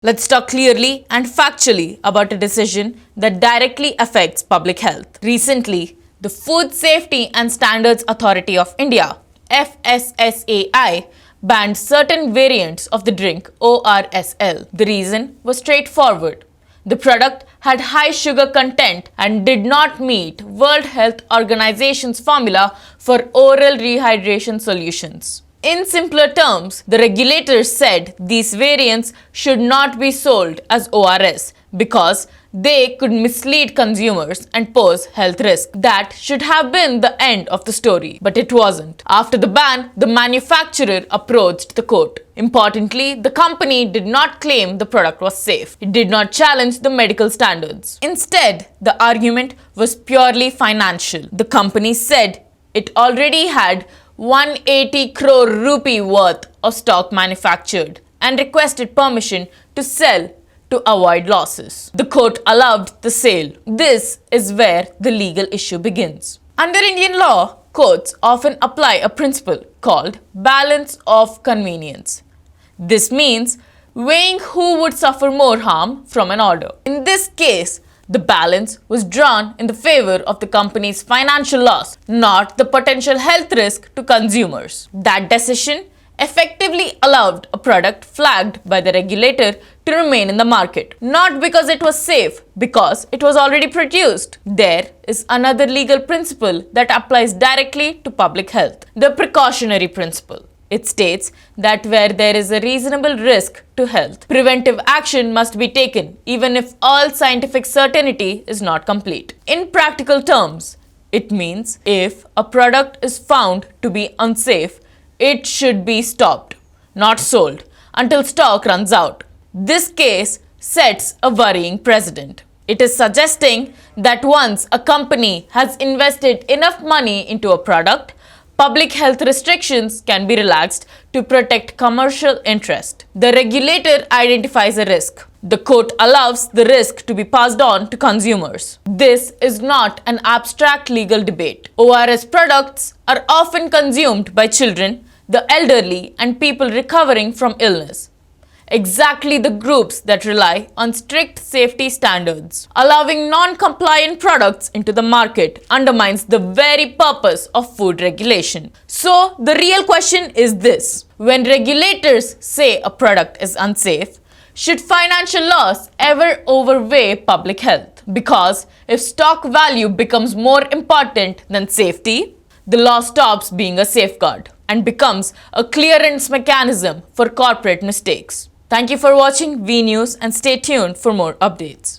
Let's talk clearly and factually about a decision that directly affects public health. Recently, the Food Safety and Standards Authority of India, FSSAI, banned certain variants of the drink ORSL. The reason was straightforward. The product had high sugar content and did not meet World Health Organization's formula for oral rehydration solutions. In simpler terms, the regulators said these variants should not be sold as ORS because they could mislead consumers and pose health risks. That should have been the end of the story, but it wasn't. After the ban, the manufacturer approached the court. Importantly, the company did not claim the product was safe. It did not challenge the medical standards. Instead, the argument was purely financial. The company said it already had 180 crore rupee worth of stock manufactured and requested permission to sell to avoid losses. The court allowed the sale. This is where the legal issue begins. Under Indian law, courts often apply a principle called balance of convenience. This means weighing who would suffer more harm from an order. In this case, the balance was drawn in the favor of the company's financial loss, not the potential health risk to consumers. That decision effectively allowed a product flagged by the regulator to remain in the market, not because it was safe, because it was already produced. There is another legal principle that applies directly to public health, the precautionary principle. It states that where there is a reasonable risk to health, preventive action must be taken even if all scientific certainty is not complete. In practical terms, it means if a product is found to be unsafe, it should be stopped, not sold, until stock runs out. This case sets a worrying precedent. It is suggesting that once a company has invested enough money into a product, public health restrictions can be relaxed to protect commercial interest. The regulator identifies a risk. The court allows the risk to be passed on to consumers. This is not an abstract legal debate. ORS products are often consumed by children, the elderly, and people recovering from illness. Exactly the groups that rely on strict safety standards. Allowing non-compliant products into the market undermines the very purpose of food regulation. So, the real question is this: when regulators say a product is unsafe, should financial loss ever overweigh public health? Because if stock value becomes more important than safety, the law stops being a safeguard and becomes a clearance mechanism for corporate mistakes. Thank you for watching V News and stay tuned for more updates.